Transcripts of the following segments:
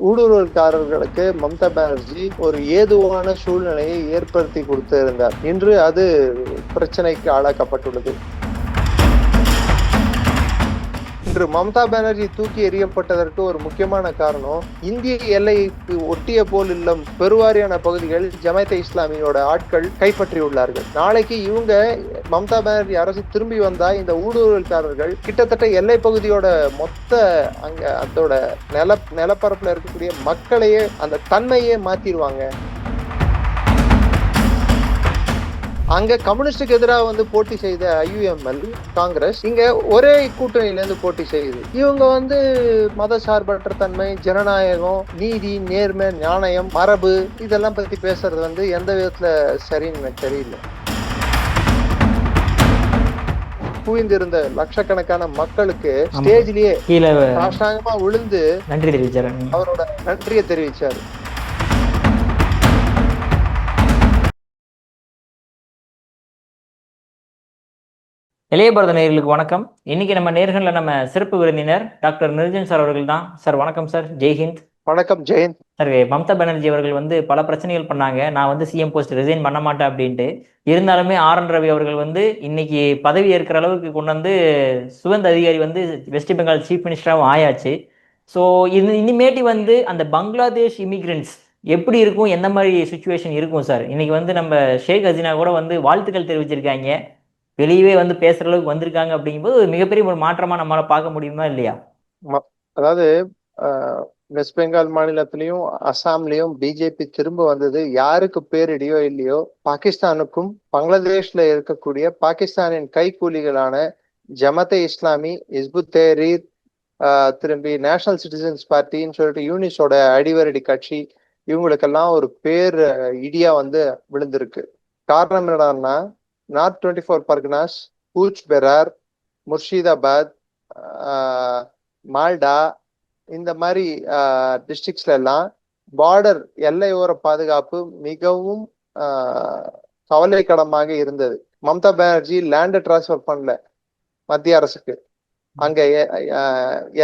ஊடுருவல்காரர்களுக்கு மம்தா பானர்ஜி ஒரு ஏதுவான சூழ்நிலையை ஏற்படுத்தி கொடுத்திருந்தார். இன்று அது பிரச்சனைக்கு ஆளாக்கப்பட்டுள்ளது. இன்று மம்தா பானர்ஜி தூக்கி எறியப்பட்டதற்கு ஒரு முக்கியமான காரணம், இந்திய எல்லைக்கு ஒட்டிய போல் இல்லம் பெருவாரியான பகுதிகள் ஜமாத் இஸ்லாமியோட ஆட்கள் கைப்பற்றியுள்ளார்கள். நாளைக்கு இவங்க மம்தா பானர்ஜி அரசு திரும்பி வந்தா இந்த ஊடுருவல்காரர்கள் கிட்டத்தட்ட எல்லை பகுதியோட மொத்த அங்க அதோட நிலப்பரப்புல இருக்கக்கூடிய மக்களையே அந்த தன்மையே மாத்திடுவாங்க. அங்க கம்யூனிஸ்டுக்கு எதிராக போட்டி செய்த IUML காங்கிரஸ் இங்க ஒரே கூட்டணியில இருந்து போட்டி செய்யுது. இவங்க மத சார்பற்ற தன்மை, ஜனநாயகம், நீதி, நேர்மை, நியாயம், மரபு இதெல்லாம் பத்தி பேசுறது எந்த விதத்துல சரின்னு எனக்கு தெரியல. குவிந்திருந்த லட்சக்கணக்கான மக்களுக்கு ஸ்டேஜ்லயே சாஷ்டாங்கமா விழுந்து நன்றி தெரிவிச்சாரு. அவரோட நன்றியை தெரிவிச்சாரு. இளைய பாரத நேயர்களுக்கு வணக்கம். இன்னைக்கு நம்ம நேர்களில் நம்ம சிறப்பு விருந்தினர் டாக்டர் நிரஞ்சன் சார் அவர்கள் தான். சார் வணக்கம் சார். ஜெய்ஹிந்த். வணக்கம் ஜெயந்த். சார், மம்தா பானர்ஜி அவர்கள் பல பிரச்சனைகள் பண்ணாங்க. நான் CM போஸ்ட் ரிசைன் பண்ண மாட்டேன் அப்படின்ட்டு. இருந்தாலுமே RN ரவி அவர்கள் இன்னைக்கு பதவி ஏற்கிற அளவுக்கு கொண்டு சுகந்த அதிகாரி வெஸ்ட் பெங்கால் சீஃப் மினிஸ்டராகவும் ஆயாச்சு. ஸோ இனிமேட்டி அந்த பங்களாதேஷ் இமிகிரண்ட்ஸ் எப்படி இருக்கும், எந்த மாதிரி சுச்சுவேஷன் இருக்கும் சார்? இன்னைக்கு நம்ம ஷேக் ஹசீனா கூட வாழ்த்துக்கள் தெரிவிச்சிருக்காங்க. வெளியவே பேசுற அளவுக்கு வந்திருக்காங்க. அப்படிங்கும்போது ஒரு மிகப்பெரிய ஒரு மாற்றமா நம்மளால பார்க்க முடியுமா இல்லையா? அதாவது வெஸ்ட் பெங்கால் மாநிலத்திலையும் அசாம்லயும் பிஜேபி திரும்ப வந்தது யாருக்கு பேரிடியோ இல்லையோ, பாகிஸ்தானுக்கும் பங்களாதேஷ்ல இருக்கக்கூடிய பாகிஸ்தானின் கைக்கூலிகளான ஜமாத்தே இஸ்லாமி, இஸ்புத் தெஹ்ரீர், திரும்பி நேஷனல் சிட்டிசன்ஸ் பார்ட்டின்னு சொல்லிட்டு யூனிஸோட அடிவரடி கட்சி, இவங்களுக்கெல்லாம் ஒரு பேர் இடியா விழுந்திருக்கு. காரணம் என்னடான்னா, நார்த் 24 பர்கனாஸ், கூச் பெரார், முர்ஷிதாபாத், மால்டா இந்த மாதிரி டிஸ்ட்ரிக்ட்ஸ்ல எல்லாம் பார்டர் எல்லையோர பாதுகாப்பு மிகவும் கவலைக்கிடமாக இருந்தது. மம்தா பானர்ஜி லேண்டை டிரான்ஸ்ஃபர் பண்ணல மத்திய அரசுக்கு. அங்க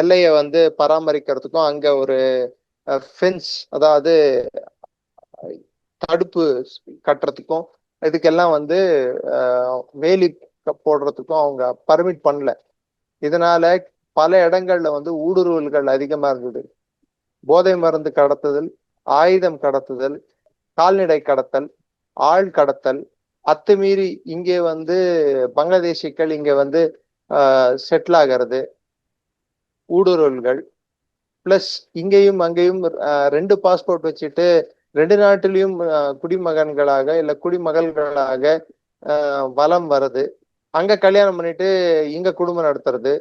எல்லையை பராமரிக்கிறதுக்கும் அங்க ஒரு ஃபென்ஸ், அதாவது தடுப்பு கட்டுறதுக்கும் இதுக்கெல்லாம் வேலி போடுறதுக்கும் அவங்க பர்மிட் பண்ணல. இதனால பல இடங்கள்ல ஊடுருவல்கள் அதிகமா இருந்தது. போதை மருந்து கடத்துதல், ஆயுதம் கடத்துதல், கால்நடை கடத்தல், ஆள் கடத்தல், அத்துமீறி இங்கே பங்களாதேஷிகள் இங்க செட்டில் ஆகிறது, ஊடுருவல்கள். பிளஸ் இங்கேயும் அங்கேயும் 2 பாஸ்போர்ட் வச்சுட்டு 2 நாட்டிலையும் குடிமகன்களாக இல்ல குடிமகள்களாக வலம் வருது, அங்க கல்யாணம் பண்ணிட்டு இங்க குடும்பம் நடத்துறது,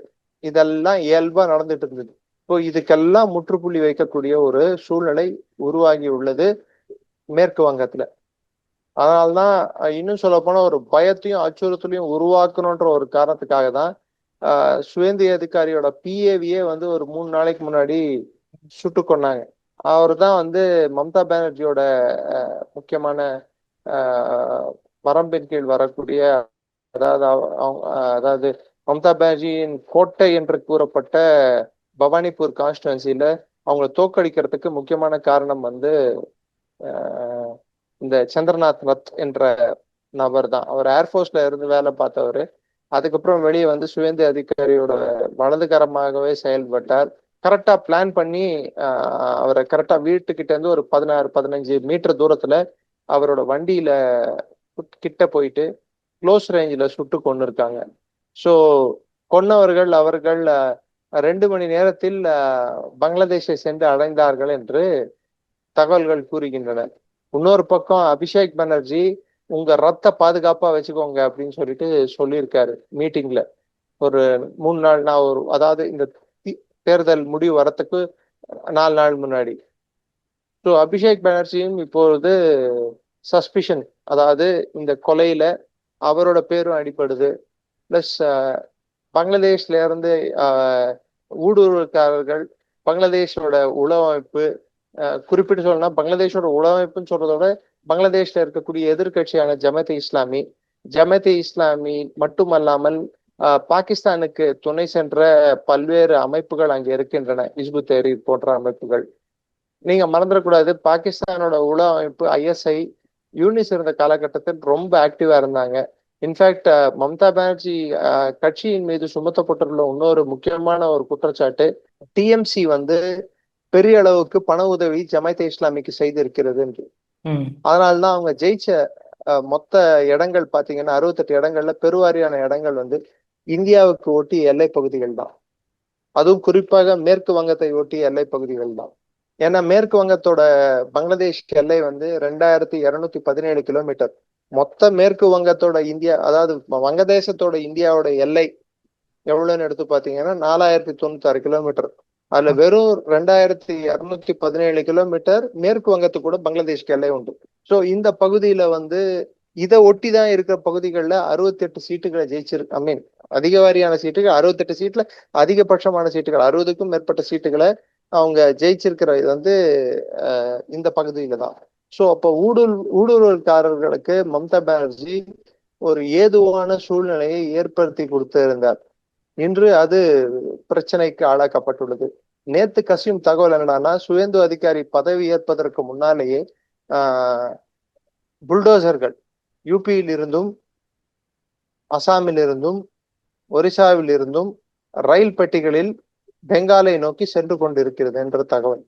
இதெல்லாம் இயல்பா நடந்துட்டு இருந்தது. இப்போ இதுக்கெல்லாம் முற்றுப்புள்ளி வைக்கக்கூடிய ஒரு சூழ்நிலை உருவாகி உள்ளது மேற்கு வங்கத்துல. அதனால்தான் இன்னும் சொல்ல போனா ஒரு பயத்தையும் அச்சுறுத்தலையும் உருவாக்கணுன்ற ஒரு காரணத்துக்காக தான் சுவேந்தி அதிகாரியோட PAவையே ஒரு 3 நாளைக்கு முன்னாடி சுட்டு கொன்னாங்க. அவர் தான் மம்தா பானர்ஜியோட முக்கியமான வரம்பின் கீழ் வரக்கூடிய, அதாவது மம்தா பானர்ஜியின் கோட்டை என்று கூறப்பட்ட பவானிபூர் கான்ஸ்டுவன்சில அவங்களை தோற்கடிக்கிறதுக்கு முக்கியமான காரணம் இந்த சந்திரநாத் ரத் என்ற நபர் தான். அவர் ஏர்ஃபோர்ஸ்ல இருந்து வேலை பார்த்தவர். அதுக்கப்புறம் வெளியே சுவேந்தி அதிகாரியோட வலதுகரமாகவே செயல்பட்டார். கரெக்டா பிளான் பண்ணி அவரை கரெக்டா வீட்டுக்கிட்ட இருந்து ஒரு 16-15 மீட்டர் தூரத்துல அவரோட வண்டியில கிட்ட போயிட்டு க்ளோஸ் ரேஞ்சில் சுட்டு கொண்டு இருக்காங்க. ஸோ கொன்னவர்கள் அவர்கள் 2 மணி நேரத்தில் பங்களாதேஷை சென்று அடைந்தார்கள் என்று தகவல்கள் கூறுகின்றன. இன்னொரு பக்கம் அபிஷேக் பானர்ஜி உங்க ரத்த பாதுகாப்பா வச்சுக்கோங்க அப்படின்னு சொல்லியிருக்காரு மீட்டிங்ல. ஒரு 3 நாள் அதாவது இந்த தேர்தல் முடிவு வரத்துக்கு 4 நாள் முன்னாடி. ஸோ அபிஷேக் பானர்ஜியும் இப்பொழுது சஸ்பிஷன், அதாவது இந்த கொலையில அவரோட பேரும் அடிப்படுது. பிளஸ் பங்களாதேஷ்ல இருந்து ஊடுருவல்காரர்கள், பங்களாதேஷோட உளவமைப்பு, குறிப்பிட்டு சொல்லணும்னா பங்களாதேஷோட உளவமைப்புன்னு சொல்றதோட பங்களாதேஷ்ல இருக்கக்கூடிய எதிர்கட்சியான ஜமாத்தே இஸ்லாமி மட்டுமல்லாமல் பாகிஸ்தானுக்கு துணை சென்ற பல்வேறு அமைப்புகள் அங்கே இருக்கின்றன, இஸ்புத் தெஹ்ரீர் போன்ற அமைப்புகள். நீங்க மறந்துடக்கூடாது, பாகிஸ்தானோட உள அமைப்பு ISI, யூனிஸ் இருந்த காலகட்டத்தில் ரொம்ப ஆக்டிவா இருந்தாங்க. இன்ஃபேக்ட் மம்தா பானர்ஜி கட்சியின் மீது சுமத்தப்பட்டுள்ள இன்னொரு முக்கியமான ஒரு குற்றச்சாட்டு, டிஎம்சி வந்து பெரிய அளவுக்கு பண உதவி ஜமாத் இஸ்லாமிக்கு செய்திருக்கிறது என்று. அதனால்தான் அவங்க ஜெயிச்ச மொத்த இடங்கள் பாத்தீங்கன்னா 68 இடங்கள்ல பெருவாரியான இடங்கள் வந்து இந்தியாவுக்கு ஒட்டிய எல்லை பகுதிகள் தான். அதுவும் குறிப்பாக மேற்கு வங்கத்தை ஒட்டிய எல்லை பகுதிகள் தான். ஏன்னா மேற்கு வங்கத்தோட பங்களாதேஷ் எல்லை வந்து 2217 கிலோமீட்டர். மொத்த மேற்கு வங்கத்தோட இந்தியா, அதாவது வங்கதேசத்தோட இந்தியாவோட எல்லை எவ்வளவுன்னு எடுத்து பாத்தீங்கன்னா 4096 கிலோமீட்டர். அதுல வெறும் 2217 கிலோமீட்டர் மேற்கு வங்கத்துக்கு கூட பங்களாதேஷ்க்கு எல்லை உண்டு. சோ இந்த பகுதியில வந்து இதை ஒட்டிதான் இருக்கிற பகுதிகளில் 68 சீட்டுகளை ஜெயிச்சிருக்கு. ஐ மீன் அதிகவாரியான சீட்டுகள் 68 சீட்ல அதிகபட்சமான சீட்டுகள் 60க்கும் மேற்பட்ட சீட்டுகளை அவங்க ஜெயிச்சிருக்கிற இது வந்து இந்த பகுதியில தான். சோ அப்போ ஊடுருவல்காரர்களுக்கு மம்தா பானர்ஜி ஒரு ஏதுவான சூழ்நிலையை ஏற்படுத்தி கொடுத்திருந்தார். இன்று அது பிரச்சனைக்கு ஆளாக்கப்பட்டுள்ளது. நேத்து கசியும் தகவல் என்னன்னா, சுவேந்து அதிகாரி பதவி ஏற்பதற்கு முன்னாலேயே புல்டோசர்கள் யூபியில் இருந்தும் அசாமில் இருந்தும் ஒரிசாவில் இருந்தும் ரயில் பெட்டிகளில் பெங்காலை நோக்கி சென்று கொண்டிருக்கிறது என்ற தகவல்.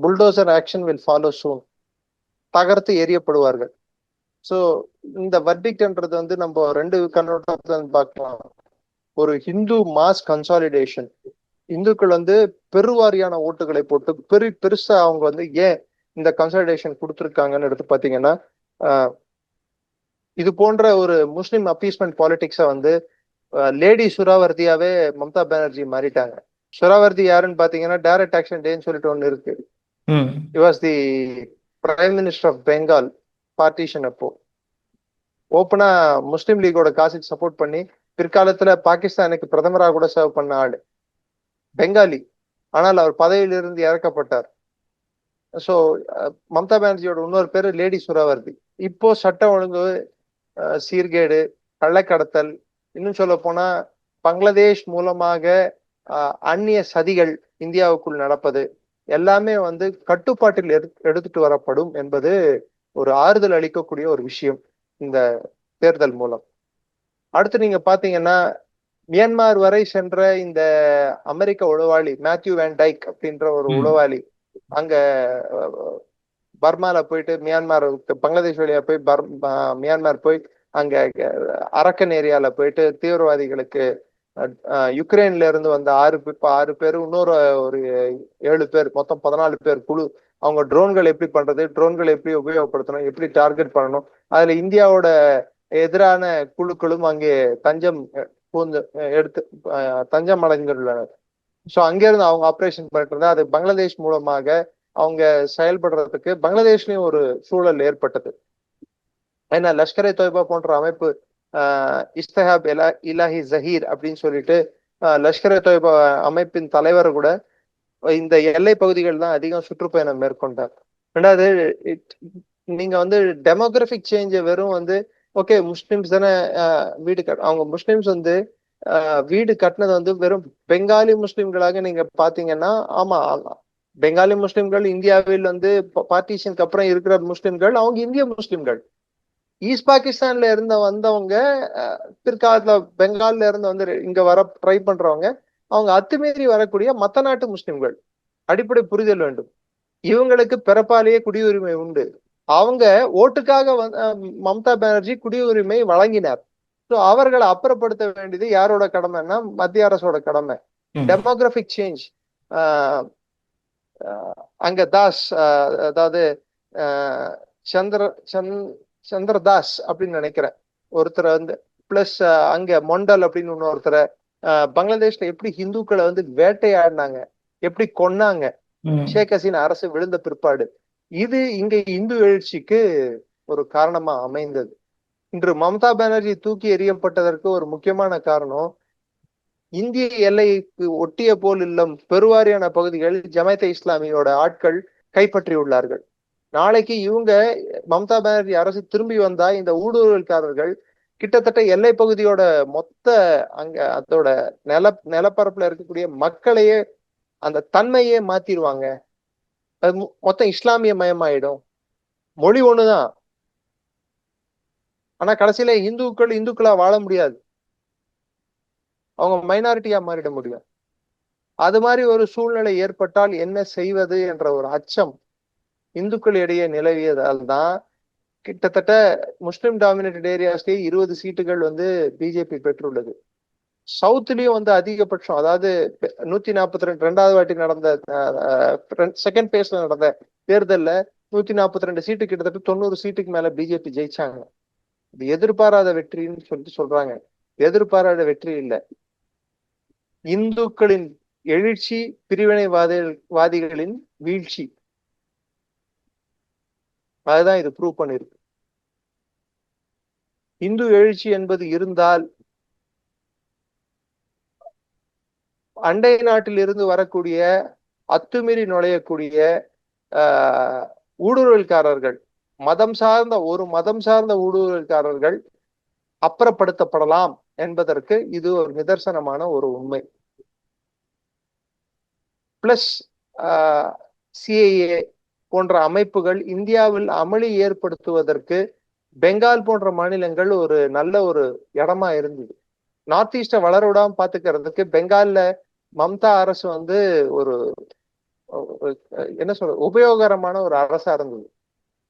புல்டோசர் ஆக்ஷன் வில் ஃபாலோ சூன். தகர்த்து எரியப்படுவார்கள். ஸோ இந்த வர்டிக்ட்ன்றது வந்து நம்ம ரெண்டு கண்ணோட்டத்துல பார்க்கலாம். ஒரு ஹிந்து மாஸ் கன்சாலிடேஷன், இந்துக்கள் வந்து பெருவாரியான ஓட்டுகளை போட்டு பெருசா அவங்க வந்து ஏன் இந்த கன்சாலிடேஷன் கொடுத்துருக்காங்கன்னு எடுத்து பாத்தீங்கன்னா, இது போன்ற ஒரு முஸ்லிம் அப்பீஸ்மெண்ட் பாலிடிக்ஸை வந்து லேடி சுராவர்தியாவே மம்தா பானர்ஜி மாறிட்டாங்க. சுராவர்தி யாருன்னு பாத்தீங்கன்னா டைரக்ட் ஆக்ஷன் டேன்னு சொல்லிட்டு ஒண்ணு இருக்கு. He was the Prime Minister of Bengal partition. அப்போ ஓப்பனா முஸ்லிம் லீகோட காசுக்கு சப்போர்ட் பண்ணி பிற்காலத்துல பாகிஸ்தானுக்கு பிரதமராக கூட சர்வ் பண்ண ஆளு பெங்காலி. ஆனால் அவர் பதவியிலிருந்து இறக்கப்பட்டார். ஸோ மம்தா பானர்ஜியோட இன்னொரு பேரு லேடி சுராவர்தி. இப்போ சட்ட ஒழுங்கு சீர்கேடு, கள்ளக்கடத்தல், இன்னும் சொல்ல போனா பங்களாதேஷ் மூலமாக அந்நிய சதிகள் இந்தியாவுக்குள் நடப்பது எல்லாமே வந்து கட்டுப்பாட்டில் எடுத்துட்டு வரப்படும் என்பது ஒரு ஆறுதல் அளிக்கக்கூடிய ஒரு விஷயம் இந்த தேர்தல் மூலம். அடுத்து நீங்க பாத்தீங்கன்னா, மியான்மர் வரை சென்ற இந்த அமெரிக்க உளவாளி மேத்யூ வேன் டைக் அப்படின்ற ஒரு உளவாளி அங்க பர்மால போயிட்டு மியான்மர், பங்களாதேஷ் வழியா போய் மியான்மர் போய் அங்க அரக்கன் ஏரியால போயிட்டு தீவிரவாதிகளுக்கு யுக்ரைன்ல இருந்து வந்த 6 பேர் இன்னொரு ஒரு 7 பேர் மொத்தம் 14 பேர் குழு. அவங்க ட்ரோன்கள் எப்படி பண்றது, ட்ரோன்களை எப்படி உபயோகப்படுத்தணும், எப்படி டார்கெட் பண்ணணும், அதுல இந்தியாவோட எதிரான குழுக்களும் அங்கே தஞ்சம் எடுத்து தஞ்சம் அடைந்துள்ளனர். ஸோ அங்கிருந்து அவங்க ஆப்ரேஷன் பண்ணிட்டு இருந்தா அது பங்களாதேஷ் மூலமாக அவங்க செயல்படுறதுக்கு பங்களாதேஷ்லயும் ஒரு சூழல் ஏற்பட்டது. ஏன்னா லஷ்கர் தொய்பா போன்ற அமைப்பு இஸ்தஹாப் இலாஹி ஜஹீர் அப்படின்னு சொல்லிட்டு லஷ்கர் தொய்பா அமைப்பின் தலைவர் கூட இந்த எல்லை பகுதிகள் தான் அதிகம் சுற்றுப்பயணம் மேற்கொண்டார். ரெண்டாவது, நீங்க வந்து டெமோகிராபிக் சேஞ்ச வெறும் வந்து ஓகே முஸ்லிம்ஸ் தானே வீடு அவங்க முஸ்லிம்ஸ் வந்து வீடு கட்டினது வந்து வெறும் பெங்காலி முஸ்லிம்களாக நீங்க பாத்தீங்கன்னா, ஆமா பெங்காலி முஸ்லிம்கள் இந்தியாவில் வந்து பார்ட்டிஷனுக்கு அப்புறம் இருக்கிற முஸ்லிம்கள் அவங்க இந்திய முஸ்லிம்கள். ஈஸ்ட் பாகிஸ்தான்ல வந்தவங்க பிற்காலத்துல பெங்கால்ல இருந்து வந்து இங்க வர ட்ரை பண்றவங்க அவங்க அத்துமீறி வரக்கூடிய மத்த நாட்டு முஸ்லிம்கள். அடிப்படை புரிதல் வேண்டும். இவங்களுக்கு பிறப்பாலேயே குடியுரிமை உண்டு. அவங்க ஓட்டுக்காக மம்தா பானர்ஜி குடியுரிமை வழங்கினார். ஸோ அவர்களை அப்புறப்படுத்த வேண்டியது யாரோட கடமைன்னா மத்திய அரசோட கடமை. Demographic change. அங்க தாஸ், அதாவது சந்திரதாஸ் அப்படின்னு நினைக்கிறேன் ஒருத்தரை வந்து, பிளஸ் அங்க மொண்டல் அப்படின்னு இன்னொருத்தரை பங்களாதேஷ்ல எப்படி ஹிந்துக்களை வந்து வேட்டையாடினாங்க, எப்படி கொன்னாங்க ஷேக் ஹசீனா அரசு விழுந்த பிற்பாடு. இது இங்க இந்து எழுச்சிக்கு ஒரு காரணமா அமைந்தது. இன்று மம்தா பானர்ஜி தூக்கி எறியப்பட்டதற்கு ஒரு முக்கியமான காரணம், இந்திய எல்லைக்கு ஒட்டிய போல் இல்லம் பெருவாரியான பகுதிகள் ஜமாத் இஸ்லாமியோட ஆட்கள் கைப்பற்றியுள்ளார்கள். நாளைக்கு இவங்க மம்தா பானர்ஜி அரசு திரும்பி வந்தா இந்த ஊடுருவல்காரர்கள் கிட்டத்தட்ட எல்லை பகுதியோட மொத்த அங்க அதோட நிலப்பரப்புல இருக்கக்கூடிய மக்களையே அந்த தன்மையே மாத்திருவாங்க. அது மொத்தம் இஸ்லாமிய மயமாயிடும். மொழி ஒண்ணுதான், ஆனா கடைசியில இந்துக்களா வாழ முடியாது, அவங்க மைனாரிட்டியா மாறிட முடியும். அது மாதிரி ஒரு சூழ்நிலை ஏற்பட்டால் என்ன செய்வது என்ற ஒரு அச்சம் இந்துக்களிடையே நிலவியதால் தான் கிட்டத்தட்ட முஸ்லிம் டாமினேட்டட் ஏரியாஸ்லயே 20 சீட்டுகள் வந்து பிஜேபி பெற்றுள்ளது. சவுத்லயும் வந்து அதிகபட்சம், அதாவது 142 ரெண்டாவது வாட்டி நடந்த செகண்ட் பேஸ்ல நடந்த தேர்தல்ல 142 சீட்டு, கிட்டத்தட்ட 90 சீட்டுக்கு மேல பிஜேபி ஜெயிச்சாங்க. இது எதிர்பாராத வெற்றின்னு சொல்லிட்டு சொல்றாங்க. எதிர்பாராத வெற்றி இல்ல, இந்துக்களின் எழுச்சி, பிரிவினைவாதிகளின் வீழ்ச்சி. அதுதான் இது ப்ரூவ் பண்ணிருக்கு. இந்து எழுச்சி என்பது இருந்தால் அண்டை நாட்டில் இருந்து வரக்கூடிய அத்துமீறி நுழையக்கூடிய ஊடுருவல்காரர்கள், மதம் சார்ந்த ஊடுருவல்காரர்கள் அப்புறப்படுத்தப்படலாம் என்பதற்கு இது ஒரு நிதர்சனமான ஒரு உண்மை. பிளஸ் சிஏஏ போன்ற அமைப்புகள் இந்தியாவில் அமளி ஏற்படுத்துவதற்கு பெங்கால் போன்ற மாநிலங்கள் ஒரு நல்ல ஒரு இடமா இருந்தது. நார்த் ஈஸ்ட வளர விடாம பாத்துக்கிறதுக்கு பெங்கால்ல மம்தா அரசு வந்து ஒரு என்ன சொல்ற உபயோகரமான ஒரு அரசா இருந்தது.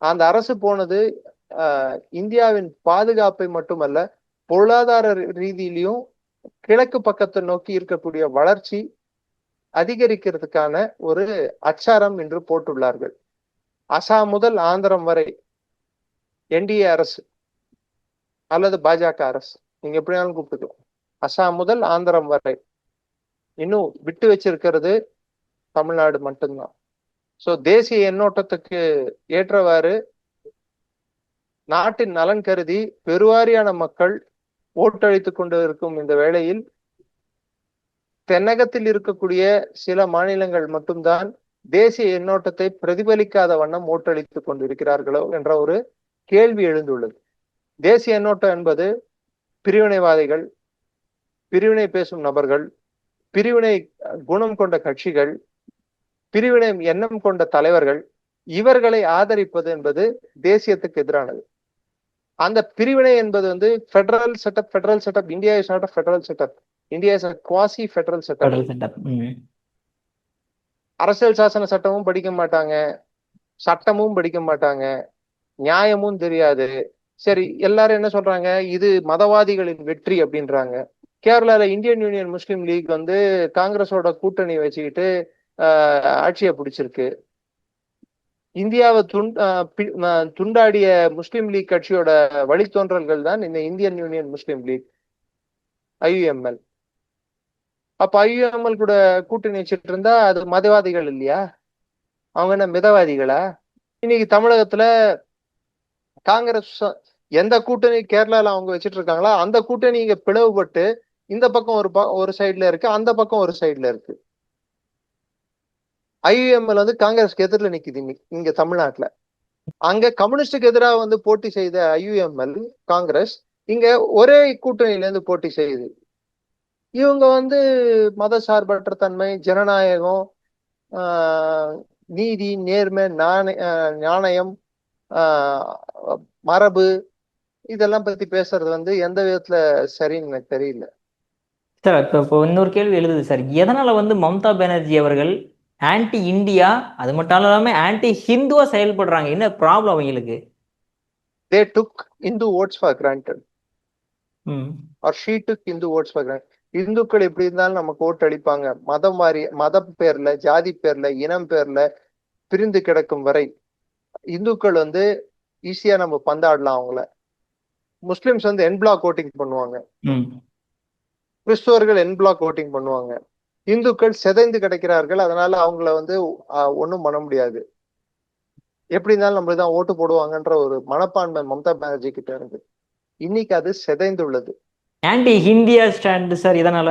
அந்த அரசு போனது இந்தியாவின் பாதுகாப்பை மட்டுமல்ல, பொருளாதார ரீதியிலையும் கிழக்கு பக்கத்தை நோக்கி இருக்கக்கூடிய வளர்ச்சி அதிகரிக்கிறதுக்கான ஒரு அச்சாரம் என்று போட்டுள்ளார்கள். அசாம் முதல் ஆந்திரம் வரை என்டிஏ அரசு அல்லது பாஜக அரசு, நீங்க எப்படினாலும் கூப்பிட்டுக்கலாம். அசாம் முதல் ஆந்திரம் வரை இன்னும் விட்டு வச்சிருக்கிறது தமிழ்நாடு மட்டும்தான். சோ தேசிய எண்ணோட்டத்துக்கு ஏற்றவாறு நாட்டின் நலன் கருதி பெருவாரியான மக்கள் ஓட்டளித்துக் கொண்டு இருக்கும் இந்த வேளையில் தென்னகத்தில் இருக்கக்கூடிய சில மாநிலங்கள் மட்டும்தான் தேசிய எண்ணோட்டத்தை பிரதிபலிக்காத வண்ணம் ஓட்டளித்துக் கொண்டிருக்கிறார்களோ என்ற ஒரு கேள்வி எழுந்துள்ளது. தேசிய எண்ணோட்டம் என்பது பிரிவினைவாதிகள், பிரிவினை பேசும் நபர்கள், பிரிவினை குணம் கொண்ட கட்சிகள், பிரிவினை எண்ணம் கொண்ட தலைவர்கள், இவர்களை ஆதரிப்பது என்பது தேசியத்துக்கு எதிரானது. அந்த பிரிவினை என்பது வந்து federal setup. India is not a federal setup. India is a quasi federal setup. அரசியல் சாசன சட்டமும் படிக்க மாட்டாங்க, சட்டமும் படிக்க மாட்டாங்க, நியாயமும் தெரியாது. சரி, எல்லாரும் என்ன சொல்றாங்க, இது மதவாதிகளின் வெற்றி அப்படின்றாங்க. கேரளால இந்தியன் யூனியன் முஸ்லீம் லீக் வந்து காங்கிரஸோட கூட்டணி வச்சுக்கிட்டு ஆட்சியை பிடிச்சிருக்கு. இந்தியாவை துண்டாடிய முஸ்லீம் லீக் கட்சியோட வழித்தோன்றல்கள் தான் இந்த இந்தியன் யூனியன் முஸ்லீம் லீக், ஐயுஎம்எல். அப்ப ஐயுஎம்எல் கூட கூட்டணி வச்சுட்டு இருந்தா அது மதவாதிகள் இல்லையா? அவங்க என்ன மிதவாதிகளா? இன்னைக்கு தமிழகத்துல காங்கிரஸ் எந்த கூட்டணி கேரளால அவங்க வச்சுட்டு இருக்காங்களோ அந்த கூட்டணி இங்க பிளவுபட்டு இந்த பக்கம் ஒரு சைட்ல இருக்கு, அந்த பக்கம் ஒரு சைட்ல இருக்கு. ஐயுஎம்எல் வந்து காங்கிரஸ்க்கு எதிரில் நிக்குது இங்க தமிழ்நாட்டுல. அங்க கம்யூனிஸ்டுக்கு எதிராக வந்து போட்டி செய்த ஐயுஎம்எல் காங்கிரஸ் இங்க ஒரே கூட்டணியில இருந்து போட்டி செய்யுது. இவங்க வந்து மத சார்பற்ற தன்மை, ஜனநாயகம், நீதி, நேர்மை, நாணயம், மரபு, இதெல்லாம் பத்தி பேசுறது வந்து எந்த விதத்துல சரின்னு எனக்கு தெரியல சார். இப்போ இன்னொரு கேள்வி எழுதுது சார், எதனால வந்து மம்தா பானர்ஜி அவர்கள் ஆன்டி இந்தியா, அது மட்டும் இல்லாம ஆன்டி ஹிந்துவா செயல்படுறாங்க? என்ன ப்ராப்ளம் அவங்களுக்கு? they took Hindu votes for granted or she took Hindu votes for granted. இந்துக்கள் எப்படி இருந்தாலும் நமக்கு ஓட்டு அளிப்பாங்க, மதம் பேர்ல, ஜாதி பேர்ல, இனம் பேர்ல பிரிந்து கிடக்கும் வரை இந்துக்கள் வந்து ஈஸியா நம்ம பந்தாடலாம் அவங்கள. முஸ்லிம்ஸ் வந்து என் பிளாக் ஓட்டிங் பண்ணுவாங்க, கிறிஸ்துவர்கள் என் பிளாக் ஓட்டிங் பண்ணுவாங்க. இந்துக்கள் சிதைந்து கிடைக்கிறார்கள், அதனால அவங்கள வந்து ஒன்றும் பண்ண முடியாது, எப்படி இருந்தாலும் நம்மளுக்கு தான் ஓட்டு போடுவாங்கன்ற ஒரு மனப்பான்மை மம்தா பானர்ஜி கிட்ட இருக்கு. இன்னைக்கு அது சிதைந்துள்ளது. Anti India stand sir. இதனால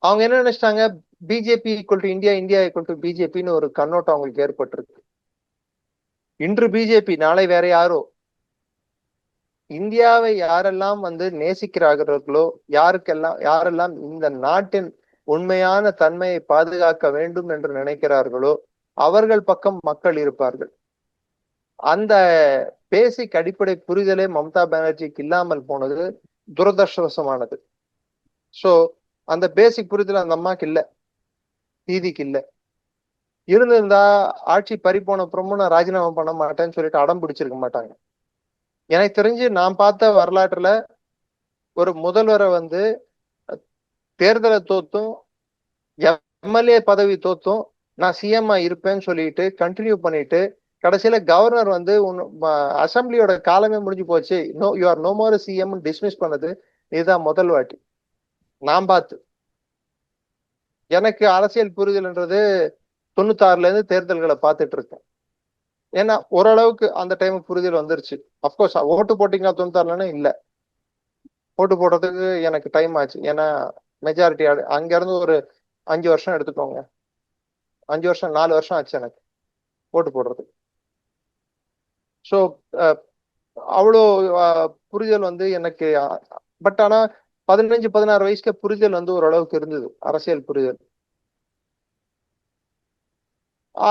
அவங்க என்ன நினைச்சிட்டாங்க, BJP equal to India, India equal to பிஜேபின்னு ஒரு கண்ணோட்டம் அவங்களுக்கு ஏற்பட்டிருக்கு. இன்று பிஜேபி, நாளை வேற யாரோ. இந்தியாவை யாரெல்லாம் வந்து நேசிக்கிறார்களோ, யாரெல்லாம் இந்த நாட்டின் உண்மையான தன்மையை பாதுகாக்க வேண்டும் என்று நினைக்கிறார்களோ அவர்கள் பக்கம் மக்கள் இருப்பார்கள். அந்த பேசிக் அடிப்படை புரிதலே மம்தா பானர்ஜிக்கு இல்லாமல் போனது துரதிருஷ்டவசமானது. சோ அந்த பேசிக் புரிதல் அந்த அம்மாக்கு இல்ல, தீதிக்கு இல்ல. இருந்திருந்தா ஆட்சி பறி போன அப்புறமும் நான் ராஜினாமா பண்ண மாட்டேன்னு சொல்லிட்டு அடம் பிடிச்சிருக்க மாட்டாங்க. எனக்கு தெரிஞ்சு நான் பார்த்த வரலாற்றுல ஒரு முதல்வரை வந்து தேர்தலை தோத்தும் எம்எல்ஏ பதவி தோத்தும் நான் சிஎம்ஆ இருப்பேன்னு சொல்லிட்டு கண்டினியூ பண்ணிட்டு கடைசியில கவர்னர் வந்து அசம்பிளியோட காலமே முடிஞ்சு போச்சு, no you are no more CM dismiss பண்ணது இதுதான் முதல் வாட்டி நான் பார்த்து. எனக்கு அரசியல் புரிதல்ன்றது 96ல இருந்து தேர்தல்களை பார்த்துட்டு இருக்கேன். ஏன்னா ஓரளவுக்கு அந்த டைம் புரிதல் வந்துருச்சு. அப்கோர்ஸ் ஓட்டு போட்டீங்களா 96லன்னு இல்ல, ஓட்டு போடுறதுக்கு எனக்கு டைம் ஆச்சு. ஏன்னா மெஜாரிட்டி அங்க இருந்து ஒரு 5 வருஷம் எடுத்துக்கோங்க, 5 வருஷம் 4 வருஷம் ஆச்சு எனக்கு ஓட்டு போடுறது. ஸோ அவ்வளோ புரிதல் வந்து எனக்கு. பட் ஆனா 15-16 வயசுக்கு புரிதல் வந்து ஓரளவுக்கு இருந்தது, அரசியல் புரிதல்.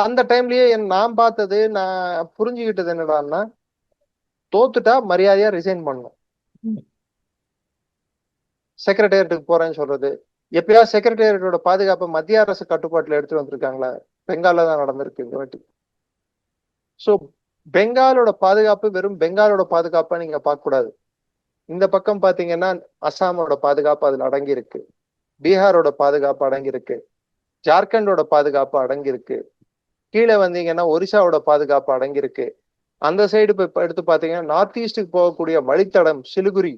அந்த டைம்லயே நான் பார்த்தது, நான் புரிஞ்சுக்கிட்டது என்னடான்னா, தோத்துட்டா மரியாதையா ரிசைன் பண்ணணும். செக்ரட்டேரியட்டுக்கு போறேன்னு சொல்றது, எப்பயாவது செக்ரட்டேரியட்டோட பாதுகாப்பை மத்திய அரசு கட்டுப்பாட்டுல எடுத்து வந்திருக்காங்களா? பெங்கால்ல தான் நடந்திருக்கு இந்த வாட்டி. ஸோ பெங்காலோட பாதுகாப்பு வெறும் பெங்காலோட பாதுகாப்பா நீங்க பார்க்க கூடாது. இந்த பக்கம் பாத்தீங்கன்னா அசாமோட பாதுகாப்பு அதுல அடங்கி இருக்கு, பீகாரோட பாதுகாப்பு அடங்கி இருக்கு, ஜார்க்கண்டோட பாதுகாப்பு அடங்கி இருக்கு, கீழே வந்தீங்கன்னா ஒரிசாவோட பாதுகாப்பு அடங்கி இருக்கு. அந்த சைடு இப்ப எடுத்து பாத்தீங்கன்னா நார்த் ஈஸ்டுக்கு போகக்கூடிய வழித்தடம் சிலிகுரி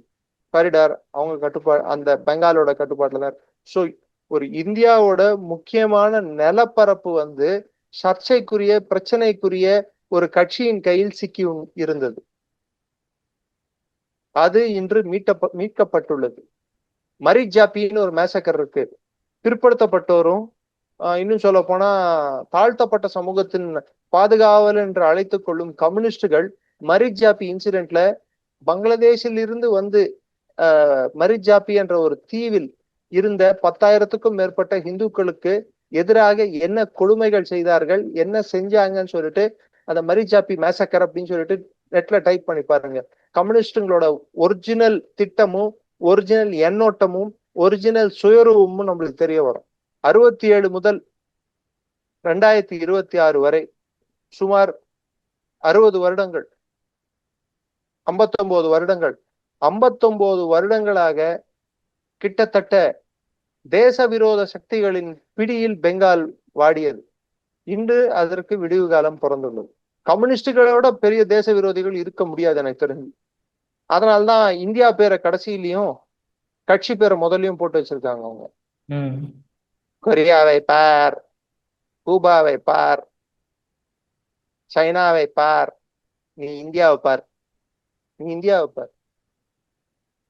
காரிடார் அவங்க அந்த பெங்காலோட கட்டுப்பாட்டுல தான். ஸோ ஒரு இந்தியாவோட முக்கியமான நிலப்பரப்பு வந்து சர்ச்சைக்குரிய பிரச்சனைக்குரிய ஒரு கட்சியின் கையில் சிக்கி இருந்தது. அது இன்று மீட்கப்பட்டுள்ளது. மரிஜாப்பின்னு ஒரு மேசக்கர் இருக்கு. பிற்படுத்தப்பட்டோரும் இன்னும் சொல்ல போனா தாழ்த்தப்பட்ட சமூகத்தின் பாதுகாவல் என்று அழைத்துக் கொள்ளும் கம்யூனிஸ்டுகள் மரிஜாப்பி இன்சிடென்ட்ல பங்களாதேஷில் இருந்து வந்து மரிஜாப்பி என்ற ஒரு தீவில் இருந்த 10,000க்கும் மேற்பட்ட இந்துக்களுக்கு எதிராக என்ன கொடுமைகள் செய்தார்கள், என்ன செஞ்சாங்கன்னு சொல்லிட்டு அந்த மரிஜாப்பி மேசக்கர் அப்படின்னு சொல்லிட்டு நெட்ல டைப் பண்ணி பாருங்க. கம்யூனிஸ்டுங்களோட ஒரிஜினல் திட்டமும் ஒரிஜினல் எண்ணோட்டமும் ஒரிஜினல் சுயரூபமும் நம்மளுக்கு தெரிய வரும். 67 முதல் 2026 வரை சுமார் 60 வருடங்கள், 59 வருடங்கள், 59 வருடங்களாக கிட்டத்தட்ட தேச விரோத சக்திகளின் பிடியில் பெங்கால் வாடியது. இன்று அதற்கு விடிவு காலம் பிறந்துள்ளது. கம்யூனிஸ்டுகளோட பெரிய தேச விரோதிகள் இருக்க முடியாது எனக்கு தெரிஞ்சு. அதனால்தான் இந்தியா பேரை கடைசியிலையும் கட்சி பேரை முதலையும் போட்டு வச்சிருக்காங்க அவங்க. கொரியாவை பார், கூபாவை பார், சைனாவை பார், நீ இந்தியாவை பார், நீ இந்தியாவை பார்.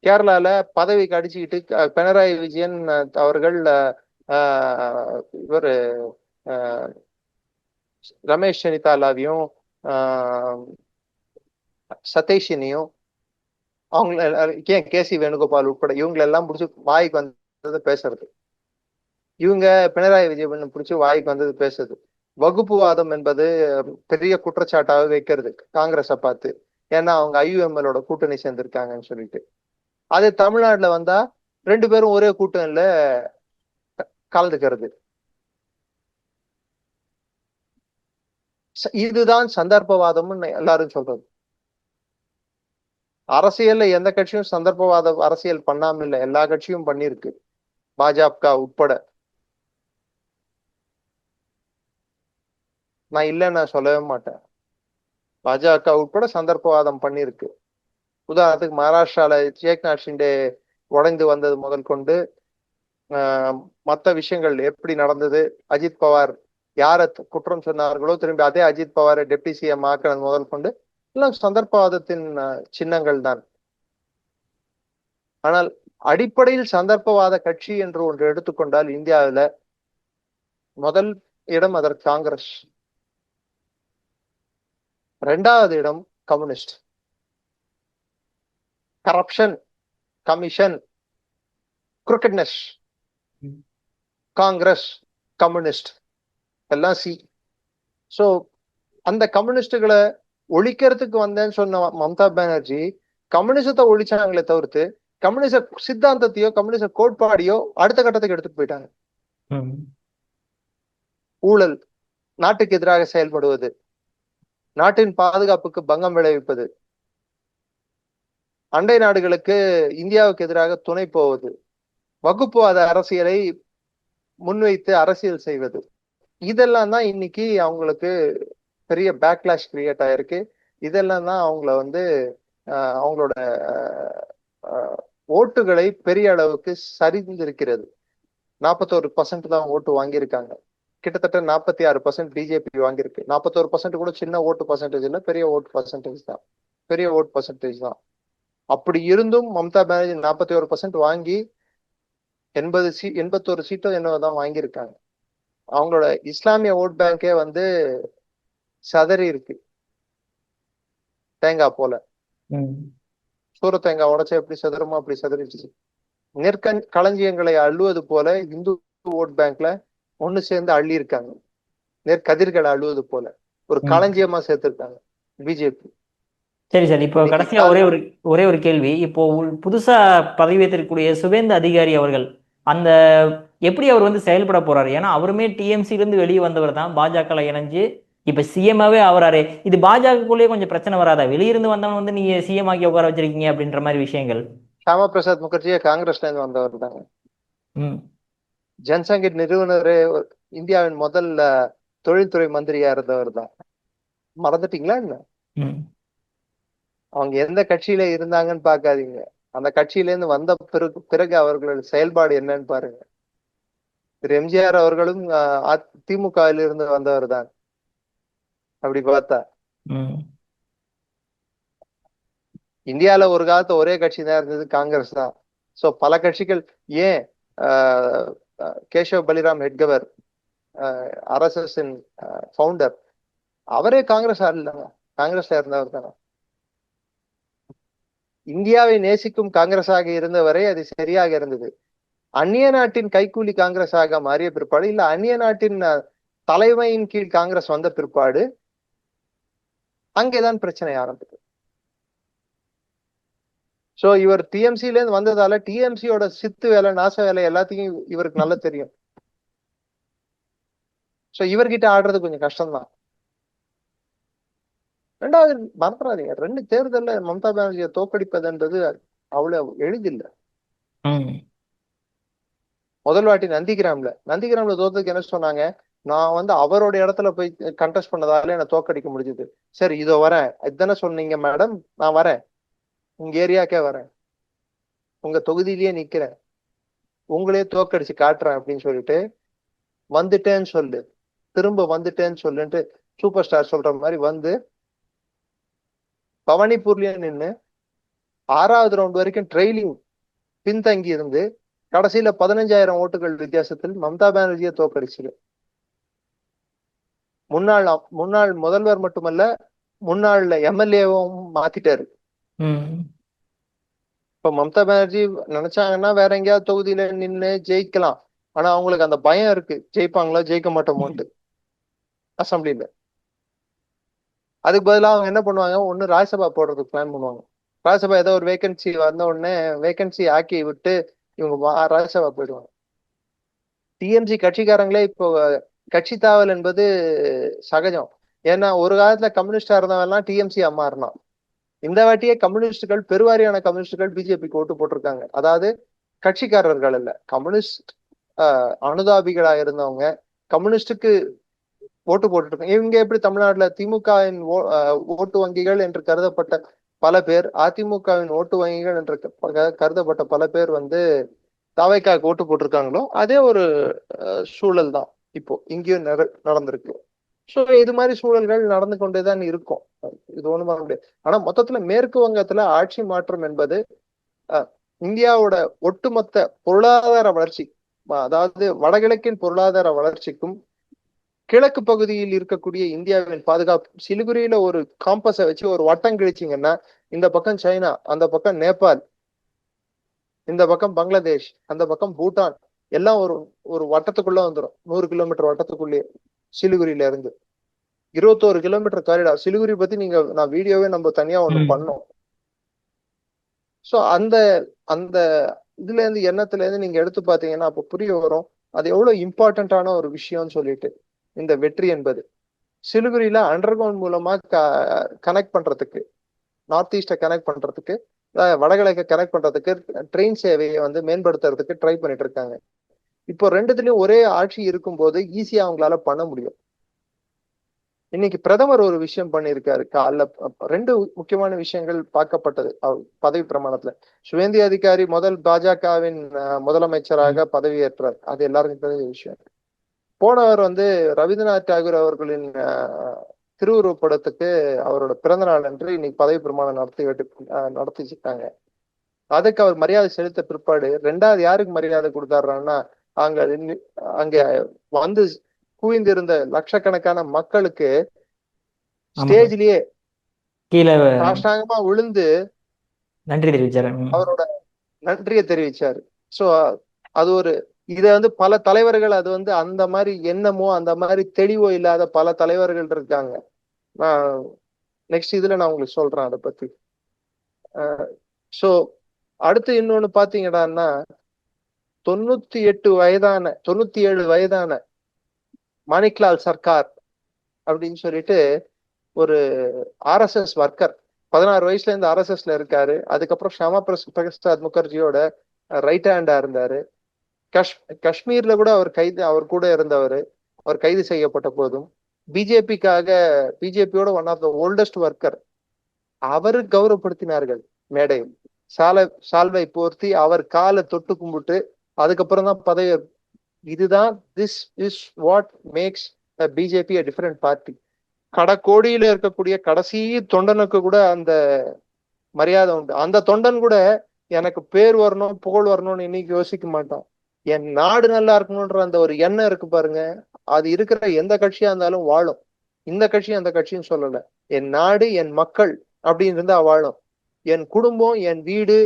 கேரளால பதவிக்கு அடிச்சுக்கிட்டு பினராயி விஜயன் அவர்கள் இவர் ரமேஷ் செனிதாலாவையும் சதீஷனையும் அவங்க கேசி வேணுகோபால் உட்பட இவங்களை எல்லாம் பிடிச்சி வாய்க்கு வந்தது பேசுறது. இவங்க பினராயி விஜயன் பிடிச்சி வாய்க்கு வந்தது பேசுறது. வகுப்புவாதம் என்பது பெரிய குற்றச்சாட்டாக வைக்கிறது காங்கிரஸை பார்த்து. ஏன்னா அவங்க ஐயுஎம்எலோட கூட்டணி சேர்ந்திருக்காங்கன்னு சொல்லிட்டு. அது தமிழ்நாட்டுல வந்தா 2 பேரும் ஒரே கூட்டணியில கலந்துக்கிறது. இதுதான் சந்தர்ப்பவாதம்னு எல்லாரும் சொல்றது. அரசியல்ல எந்த கட்சியும் சந்தர்ப்பவாத அரசியல் பண்ணாம இல்லை, எல்லா கட்சியும் பண்ணிருக்கு, பாஜக உட்பட. நான் இல்லைன்னு நான் சொல்லவே மாட்டேன். பாஜக உட்பட சந்தர்ப்பவாதம் பண்ணிருக்கு. உதாரணத்துக்கு மகாராஷ்டிரால ஏக்நாத் ஷிண்டே உடைந்து வந்தது முதல் கொண்டு மற்ற விஷயங்கள் எப்படி நடந்தது, அஜித் பவார் யார குற்றம் சொன்னார்களோ திரும்பி அதே அஜித் பவாரை டெப்டி சிஎம் ஆக்கினது முதல் கொண்டு எல்லாம் சந்தர்ப்பவாதத்தின் சின்னங்கள் தான். ஆனால் அடிப்படையில் சந்தர்ப்பவாத கட்சி என்று ஒன்று எடுத்துக்கொண்டால் இந்தியாவில முதல் இடம் அதற்கு காங்கிரஸ், 2வது இடம் communist. Corruption, commission, crookedness, Congress, communist எல்லாம் சி. ஸோ அந்த கம்யூனிஸ்டுகளை ஒழிக்கிறதுக்கு வந்தேன்னு சொன்ன மம்தா பானர்ஜி கம்யூனிசத்தை ஒழிச்சாங்களே தவிர்த்து கம்யூனிச சித்தாந்தத்தையோ கம்யூனிச கோட்பாடையோ அடுத்த கட்டத்துக்கு எடுத்துட்டு போயிட்டாங்க. ஊழல், நாட்டுக்கு எதிராக செயல்படுவது, நாட்டின் பாதுகாப்புக்கு பங்கம் விளைவிப்பது, அண்டை நாடுகளுக்கு இந்தியாவுக்கு எதிராக துணை போவது, வகுப்புவாத அரசியலை முன்வைத்து அரசியல் செய்வது, இதெல்லாம் தான் இன்னைக்கு அவங்களுக்கு பெரிய பேக்லாஷ் கிரியேட் ஆயிருக்கு. இதெல்லாம் தான் அவங்கள வந்து அவங்களோட ஓட்டுகளை பெரிய அளவுக்கு சரிந்திருக்கிறது. 41% தான் ஓட்டு வாங்கியிருக்காங்க. கிட்டத்தட்ட 46% பிஜேபி வாங்கியிருக்கு. 41% கூட சின்ன ஓட்டு பர்சன்டேஜ் இல்லை, பெரிய ஓட்டு பர்சன்டேஜ் தான், பெரிய ஓட்டு பர்சன்டேஜ் தான். அப்படி இருந்தும் மம்தா பானர்ஜி 41% வாங்கி 81 சீட்டோ என்னதான் வாங்கியிருக்காங்க. அவங்களோட இஸ்லாமிய ஓட் பேங்கே வந்து சதறி இருக்கு, தேங்காய் போல. சூர தேங்காய் உடைச்சா எப்படி சதுரமா அப்படி சதறிடுச்சு. களஞ்சியங்களை அள்ளுவது போல இந்து ஓட் பேங்க்ல ஒண்ணு சேர்ந்து அள்ளி இருக்காங்க. நெற்கதிர்களை அள்ளுவது போல ஒரு களஞ்சியமா சேர்த்திருக்காங்க பிஜேபி. சரி சார், இப்போ கடைசியா ஒரே ஒரு கேள்வி. இப்போ புதுசா பதவி ஏற்றிருக்கக்கூடிய சுவேந்து அதிகாரி அவர்கள் அந்த எப்படி அவர் வந்து செயல்பட போறாரு? ஏன்னா அவருமே டிஎம்சில இருந்து வெளியே வந்தவர் தான், பாஜக இணைஞ்சு இப்ப சிஎம்மாவே ஆவறாரு. இது பாஜகக்குள்ளேயே கொஞ்சம் பிரச்சனை வராதா? வெளியிருந்து வந்தவன் வந்து நீங்க சிஎம் ஆக்கி உட்கார வச்சிருக்கீங்க அப்படின்ற மாதிரி விஷயங்கள். ஷியாமா பிரசாத் முகர்ஜியே காங்கிரஸ்ல இருந்து வந்தவர் தாங்க. ஜன்சங்கீத் நிறுவனரே இந்தியாவின் முதல் தொழில்துறை மந்திரியா இருந்தவர் தான். மறந்துட்டீங்களா என்ன? அவங்க எந்த கட்சியில இருந்தாங்கன்னு பாக்காதீங்க, அந்த கட்சியில இருந்து வந்த பிறகு அவர்களோட செயல்பாடு என்னன்னு பாருங்க. திரு எம்ஜிஆர் அவர்களும் திமுகவில் இருந்து வந்தவர் தான். அப்படி பார்த்தா இந்தியால ஒரு காலத்து ஒரே கட்சி தான் இருந்தது, காங்கிரஸ் தான். சோ பல கட்சிகள், ஏன் கேஷவ் பலிராம் ஹெட்கவர் RSS ஃபவுண்டர், அவரே காங்கிரஸ் இல்லைங்க, காங்கிரஸ்ல இருந்தவர் தானே. இந்தியாவை நேசிக்கும் காங்கிரஸாக இருந்தவரை அது சரியாக இருந்தது. அந்நிய நாட்டின் கைக்கூலி காங்கிரஸாக மாறிய பிற்பாடு, இல்ல அந்நிய நாட்டின் தலைமையின் கீழ் காங்கிரஸ் வந்த பிற்பாடு அங்கேதான் பிரச்சனை ஆரம்பிக்குது. சோ இவர் டிஎம்சில இருந்து வந்ததால டிஎம்சியோட சித்து வேலை, நாச வேலை எல்லாத்தையும் இவருக்கு நல்லா தெரியும். சோ இவர்கிட்ட ஆடுறது கொஞ்சம் கஷ்டம்தான். ரெண்டாவது மறந்துடாதீங்க, 2 தேர்தல்ல மம்தா பானர்ஜியை தோற்கடிப்பதுன்றது அவ்வளவு எளிதில்லை. முதல் வாட்டி நந்திகிராம்ல தோத்ததுக்கு என்ன சொன்னாங்க, நான் வந்து அவரோட இடத்துல போய் கண்டெஸ்ட் பண்ணதால என்ன தோற்கடிக்க முடிஞ்சது. சரி இதோ வரேன், இதுதானே சொன்னீங்க மேடம், நான் வரேன், உங்க ஏரியாக்கே வரேன், உங்க தொகுதியிலேயே நிக்கிறேன், உங்களே தோற்கடிச்சு காட்டுறேன் அப்படின்னு சொல்லிட்டு வந்துட்டேன்னு சொல்லு, திரும்ப வந்துட்டேன்னு சொல்லுன்ட்டு சூப்பர் ஸ்டார் சொல்ற மாதிரி வந்து பவானிபூர்லயே நின்று 6வது ரவுண்ட் வரைக்கும் ட்ரெயிலிங் பின்தங்கி இருந்து கடைசியில 15,000 ஓட்டுகள் வித்தியாசத்தில் மம்தா பானர்ஜியை தோற்கடிச்சது. முன்னாள் முதல்வர் மட்டுமல்ல, முன்னாள் எம்எல்ஏவும் மாத்திட்டாரு. இப்ப மம்தா பானர்ஜி நினைச்சாங்கன்னா வேற எங்கேயாவது தொகுதியில நின்று ஜெயிக்கலாம். ஆனா அவங்களுக்கு அந்த பயம் இருக்கு, ஜெயிப்பாங்களா ஜெயிக்க மாட்டோமோன்ட்டு அசம்பிளில. அதுக்கு பதிலாக அவங்க என்ன பண்ணுவாங்க, ஒண்ணு ராஜ்யசபா போடுறதுக்கு பிளான் பண்ணுவாங்க. ராஜ்யசபா ஏதோ ஒரு வேகன்சி வந்த உடனே வேகன்சி ஆக்கி விட்டு இவங்க ராஜ்யசபா போயிடுவாங்க. டிஎம்சி கட்சிக்காரங்களே இப்போ கட்சி தாவல் என்பது சகஜம். ஏன்னா ஒரு காலத்துல கம்யூனிஸ்டா இருந்தவெல்லாம் டிஎம்சியா மாறினான். இந்த வாட்டியே கம்யூனிஸ்டுகள், பெருவாரியான கம்யூனிஸ்டுகள் பிஜேபிக்கு ஓட்டு போட்டிருக்காங்க. அதாவது கட்சிக்காரர்கள் இல்ல, கம்யூனிஸ்ட் அனுதாபிகளா இருந்தவங்க கம்யூனிஸ்டுக்கு ஓட்டு போட்டுருக்காங்க. இவங்க எப்படி தமிழ்நாட்டுல திமுகவின் ஓட்டு வங்கிகள் என்று கருதப்பட்ட பல பேர், அதிமுகவின் ஓட்டு வங்கிகள் என்று கருதப்பட்ட பல பேர் வந்து தாவைக்காக்கு ஓட்டு போட்டிருக்காங்களோ அதே ஒரு சூழல் தான் இப்போ இங்கேயும் நடந்திருக்கு. ஸோ இது மாதிரி சூழல்கள் நடந்து கொண்டேதான் இருக்கும், இது ஒண்ணும் பண்ண முடியாது. ஆனா மொத்தத்துல மேற்கு வங்கத்துல ஆட்சி மாற்றம் என்பது இந்தியாவோட ஒட்டுமொத்த பொருளாதார வளர்ச்சி, அதாவது வடகிழக்கின் பொருளாதார வளர்ச்சிக்கும் கிழக்கு பகுதியில் இருக்கக்கூடிய இந்தியாவின் பாதுகாப்பு, சிலிகுரியில ஒரு காம்பஸை வச்சு ஒரு வட்டம் கிழிச்சிங்கன்னா இந்த பக்கம் சைனா, அந்த பக்கம் நேபாள், இந்த பக்கம் பங்களாதேஷ், அந்த பக்கம் பூட்டான், எல்லாம் ஒரு ஒரு வட்டத்துக்குள்ள வந்துடும், 100 கிலோமீட்டர் வட்டத்துக்குள்ளேயே. சிலிகுரியில இருந்து 21 கிலோமீட்டர் காரிடார். சிலிகுரி பத்தி நான் வீடியோவே நம்ம தனியா ஒண்ணு பண்ணோம். சோ அந்த அந்த இதுல இருந்து எண்ணத்துல இருந்து நீங்க எடுத்து பாத்தீங்கன்னா அப்ப புரிய வரும் அது எவ்வளவு இம்பார்ட்டன்டான ஒரு விஷயம்னு சொல்லிட்டு. இந்த வெற்றி என்பது சிலிகுரியில அண்டர் கிரவுண்ட் மூலமா கனெக்ட் பண்றதுக்கு, நார்த் ஈஸ்ட கனெக்ட் பண்றதுக்கு, வடகிழக்க கனெக்ட் பண்றதுக்கு ட்ரெயின் சேவையை வந்து மேம்படுத்துறதுக்கு ட்ரை பண்ணிட்டு இருக்காங்க. இப்போ ரெண்டுத்துலயும் ஒரே ஆட்சி இருக்கும்போது ஈஸியா அவங்களால பண்ண முடியும். இன்னைக்கு பிரதமர் ஒரு விஷயம் பண்ணியிருக்காரு. காலைல ரெண்டு முக்கியமான விஷயங்கள் பார்க்கப்பட்டது பதவி பிரமாணத்துல. சுவேந்தி அதிகாரி முதல் பாஜகவின் முதலமைச்சராக பதவியேற்றார், அது எல்லாருக்கும் தெரிஞ்ச விஷயம். போனவர் வந்து ரவீந்திரநாத் தாகூர் அவர்களின் திருவுருவப்படத்துக்கு அவரோட பிறந்த நாள் அன்று இன்னைக்கு பதவி பிரமாணம் நடத்திச்சிருக்காங்க. அதுக்கு அவர் மரியாதை செலுத்த பிற்பாடு ரெண்டாவது யாருக்கு மரியாதை கொடுத்தாருன்னா, அங்க அங்க வந்து குவிந்திருந்த லட்சக்கணக்கான மக்களுக்கு ஸ்டேஜ்லயே கீழே சாஷ்டாங்கமா விழுந்து நன்றி தெரிவிச்சாரு, அவரோட நன்றியை தெரிவிச்சாரு. சோ அது ஒரு இத வந்து பல தலைவர்கள் அது வந்து அந்த மாதிரி எண்ணமோ அந்த மாதிரி தெளிவோ இல்லாத பல தலைவர்கள் இருக்காங்க. நான் நெக்ஸ்ட் இதுல நான் உங்களுக்கு சொல்றேன் அதை பத்தி. சோ அடுத்து இன்னொன்னு பாத்தீங்கன்னா 97 வயதான மாணிக்லால் சர்க்கார் அப்படின்னு சொல்லிட்டு ஒரு RSS ஒர்க்கர், 16 வயசுல இருந்து RSSல இருக்காரு. அதுக்கப்புறம் ஷியாமா பிரசாத் முகர்ஜியோட ரைட் ஹேண்டா இருந்தாரு. காஷ்மீர்ல கூட அவர் கூட இருந்தவர். அவர் கைது செய்யப்பட்ட போதும் பிஜேபியோட one of the oldest worker. அவரு கௌரவப்படுத்தினார்கள் மேடையில். சால்வை போர்த்தி அவர் காலை தொட்டு கும்பிட்டு அதுக்கப்புறம் தான் பதவி. இதுதான் this is what makes BJP a different party. கடக்கோடியில இருக்கக்கூடிய கடைசி தொண்டனுக்கு கூட அந்த மரியாதை உண்டு. அந்த தொண்டன் கூட எனக்கு பேர் வரணும் புகழ் வரணும்னு இன்னைக்கு யோசிக்க மாட்டான். என் நாடு நல்லா இருக்கணும்ன்ற அந்த ஒரு எண்ணம் இருக்கு பாருங்க, அது இருக்கிற எந்த கட்சியா இருந்தாலும் வாழும். இந்த கட்சி அந்த கட்சின்னு சொல்லல, என் நாடு என் மக்கள் அப்படின்னு இருந்தா வாழும். என் குடும்பம் என் வீடு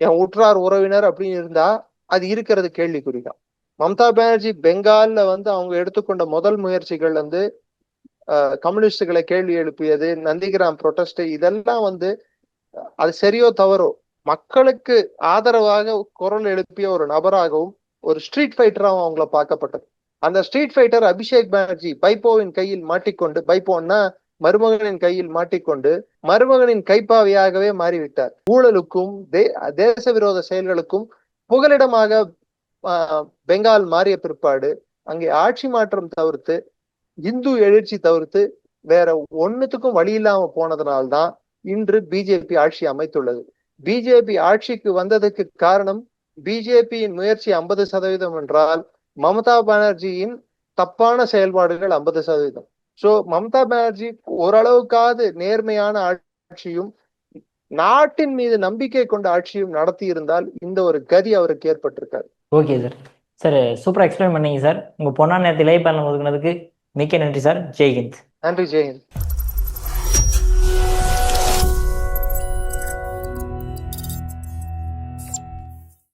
என் உற்றார் உறவினர் அப்படின்னு இருந்தா அது இருக்கிறது கேள்விக்குறிதான். மம்தா பானர்ஜி பெங்கால்ல வந்து அவங்க எடுத்துக்கொண்ட முதல் முயற்சிகள் வந்து கம்யூனிஸ்டுகளை கேள்வி எழுப்பியது, நந்திகிராம் புரொட்டஸ்ட், இதெல்லாம் வந்து அது சரியோ தவறோ மக்களுக்கு ஆதரவாக குரல் எழுப்பிய ஒரு நபராகவும் ஒரு ஸ்ட்ரீட் ஃபைட்டராகவும் அவங்கள பார்க்கப்பட்டது. அந்த ஸ்ட்ரீட் ஃபைட்டர் அபிஷேக் பானர்ஜி பைப்போவின் கையில் மாட்டிக்கொண்டு, பைப்போன்னா மருமகனின் கையில் மாட்டிக்கொண்டு மருமகனின் கைப்பாவையாகவே மாறிவிட்டார். ஊழலுக்கும் தேச விரோத செயல்களுக்கும் புகலிடமாக பெங்கால் மாறிய பிற்பாடு அங்கே ஆட்சி மாற்றம் தவிர்த்து இந்து எழுச்சி தவிர்த்து வேற ஒன்னுத்துக்கும் வழி இல்லாம போனதுனால்தான் இன்று பிஜேபி ஆட்சி அமைத்துள்ளது. பிஜேபி ஆட்சிக்கு வந்ததுக்கு காரணம் பிஜேபியின் முயற்சி 50% என்றால் மம்தா பானர்ஜியின் தப்பான செயல்பாடுகள் 50%. சோ மம்தா பானர்ஜி ஓரளவுக்காவது நேர்மையான ஆட்சியும் நாட்டின் மீது நம்பிக்கை கொண்ட ஆட்சியும் நடத்தி இருந்தால் இந்த ஒரு கதி அவருக்கு ஏற்பட்டிருக்காரு. Okay sir. சார் சூப்பரா எக்ஸ்பிளைன் பண்ணீங்க சார். உங்க பொண்ணான நேரத்தில் இளைய பாலம் ஒதுக்குனதுக்கு மிக்க நன்றி சார். ஜெய்ஹிந்த். நன்றி. ஜெய்ஹிந்த்.